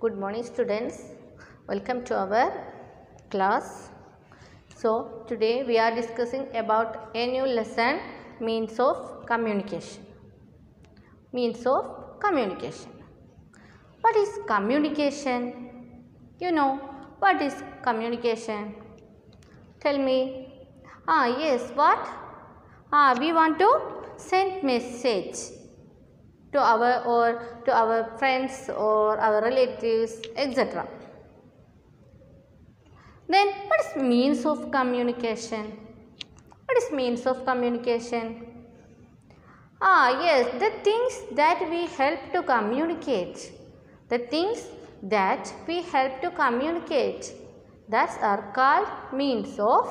Good morning students. Welcome to our class. So today we are discussing about a new lesson, means of communication. Means of communication. What is communication? You know what is communication? Tell me. Yes, what? We want to send message to our friends or our relatives, etc. Then what is means of communication? What is means of communication? Yes, the things that we help to communicate. The things that we help to communicate, that are called means of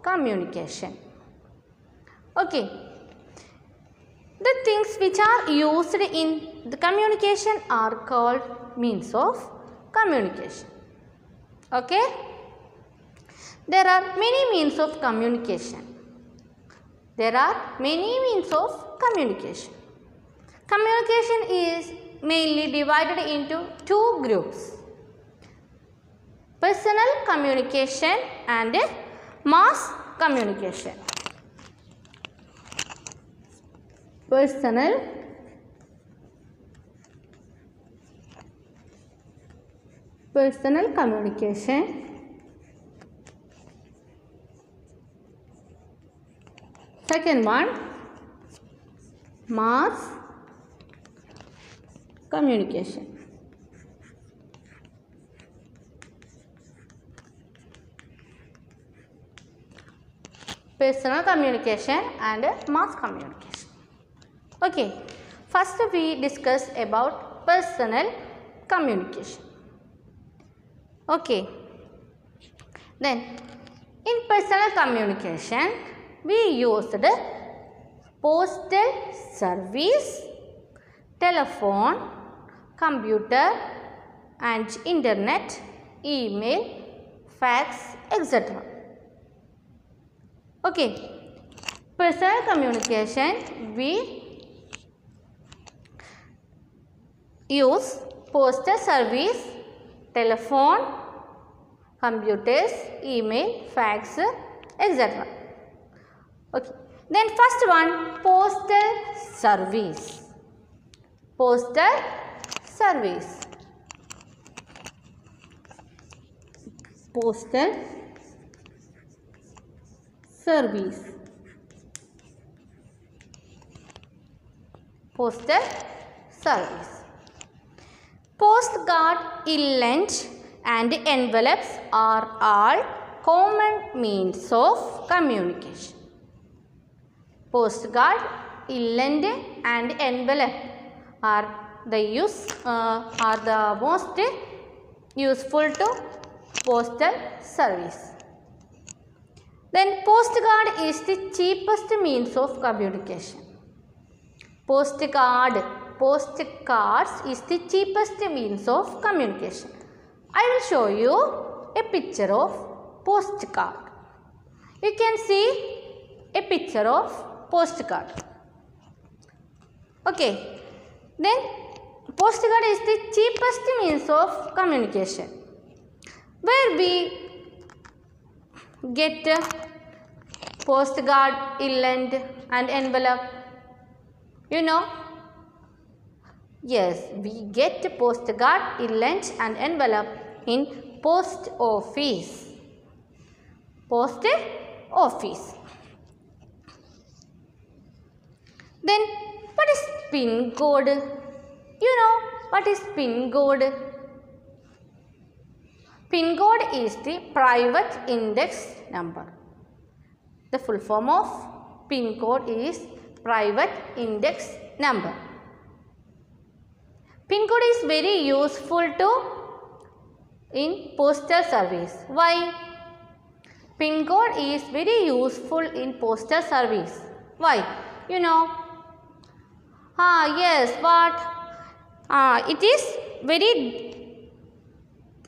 communication. Okay. The things which are used in the communication are called means of communication. Okay? There are many means of communication. There are many means of communication. Communication is mainly divided into two groups: personal communication and mass communication. Personal communication second one, mass communication. Personal communication and mass communication. Okay, first we discuss about personal communication. Okay, then in personal communication we used postal service, telephone, computer and internet, email, fax, etc. Okay, personal communication we use postal service, telephone, computers, email, fax, etc. Okay. Then first one, postal service. Postal service. Postal service. Postal service. Postcard, inland and envelopes are all common means of communication. Postcard, inland and envelope are the most useful to postal service. Then postcard is the cheapest means of communication. Postcards is the cheapest means of communication. I will show you a picture of postcard. You can see a picture of postcard. Okay. Then postcard is the cheapest means of communication. Where we get postcard, inland and envelope? You know? Yes, we get postcard, inland and envelope in post office. Post office. Then what is PIN code? You know what is PIN code? PIN code is the private index number. The full form of PIN code is private index number. PIN code is very useful in postal service. Why? PIN code is very useful in postal service. Why? You know? Yes, what? It is very,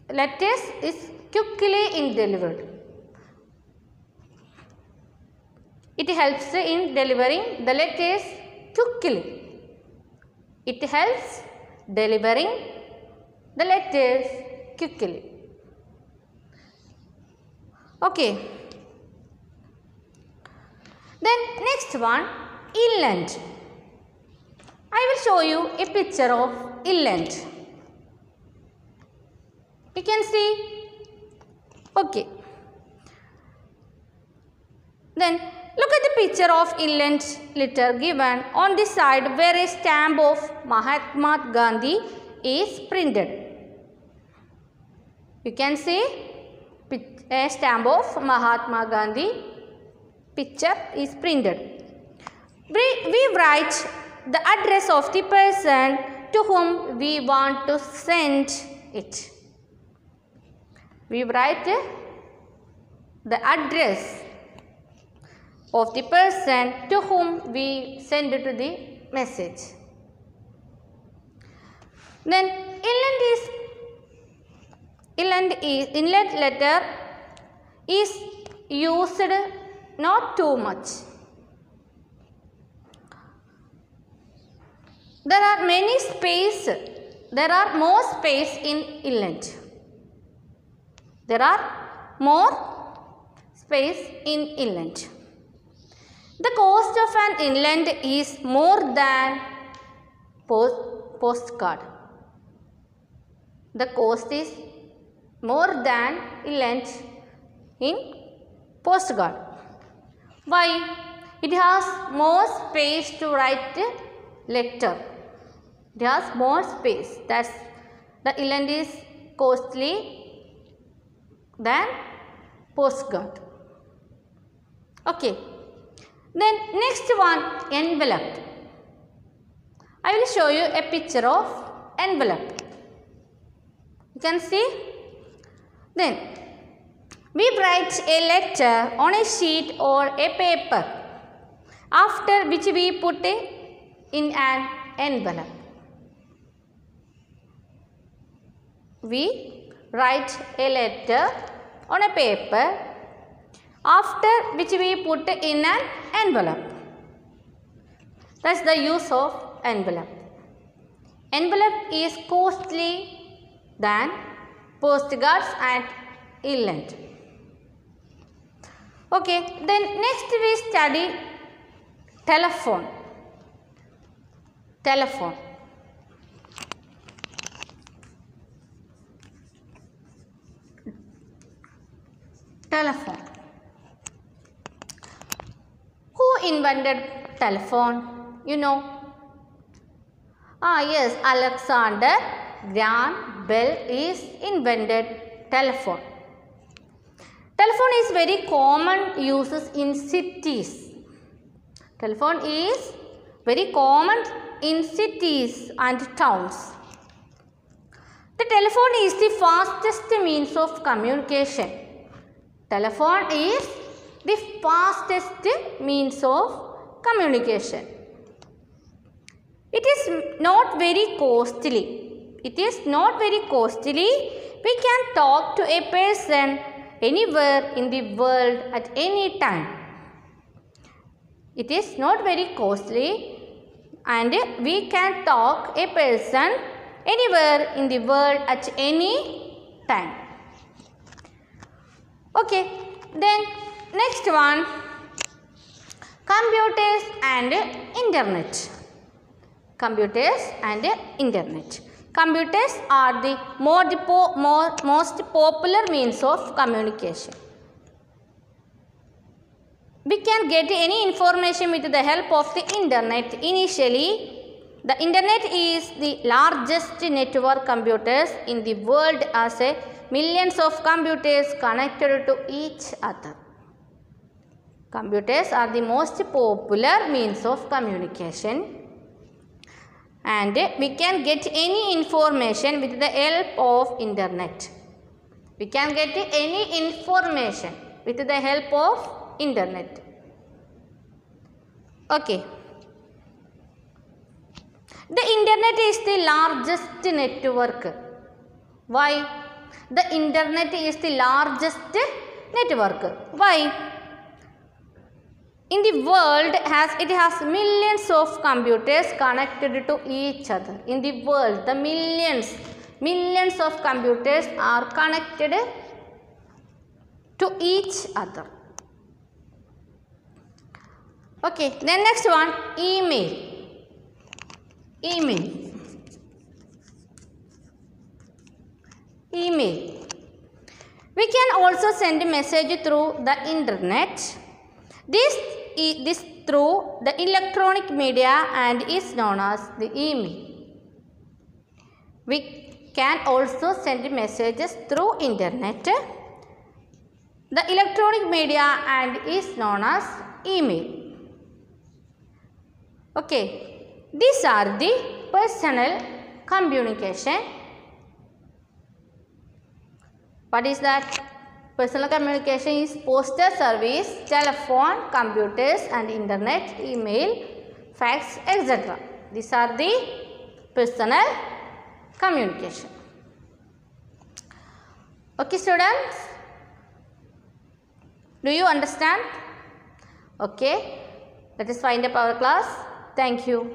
letters is quickly delivered. It helps in delivering the letters quickly. It helps delivering the letters quickly. Okay. Then next one, inland. I will show you a picture of inland. You can see. Okay. Then look at the picture of inland letter given on the side where a stamp of Mahatma Gandhi is printed. You can see a stamp of Mahatma Gandhi picture is printed. We write the address of the person to whom we want to send it. We write the address of the person to whom we send to the message. Then inland letter is used not too much. There are many space. There are more space in inland. There are more space in inland. The cost of an inland is more than postcard. The cost is more than inland in postcard. Why? It has more space to write letter. It has more space. That's the inland is costly than postcard. Okay. Then next one, envelope. I will show you a picture of envelope. You can see. Then we write a letter on a sheet or a paper, after which we put in an envelope. We write a letter on a paper, after which we put in an envelope. That's the use of envelope. Envelope is costly than postcards and inland. Okay, then next we study telephone. Telephone. Telephone. Who invented telephone? You know? Yes, Alexander Graham Bell is invented telephone. Telephone is very common uses in cities. Telephone is very common in cities and towns. The telephone is the fastest means of communication. Telephone is the fastest means of communication. It is not very costly. It is not very costly. We can talk to a person anywhere in the world at any time. It is not very costly and we can talk a person anywhere in the world at any time. Okay, then next one, computers and internet. Computers and internet. Computers are the most popular means of communication. We can get any information with the help of the internet. Initially, the internet is the largest network computers in the world as a millions of computers connected to each other. Computers are the most popular means of communication. And we can get any information with the help of internet. We can get any information with the help of internet. Okay. The internet is the largest network. Why? The internet is the largest network. Why? In the world, it has millions of computers connected to each other. In the world, the millions Millions of computers are connected to each other. Okay, then next one, email. Email. Email. We can also send a message through the internet. This through the electronic media and is known as the email. We can also send messages through internet, the electronic media, and is known as email. Okay, these are the personal communication. What is that? Personal communication is postal service, telephone, computers and internet, email, fax, etc. These are the personal communication. Okay, students, do you understand? Okay, let us wind up our class. Thank you.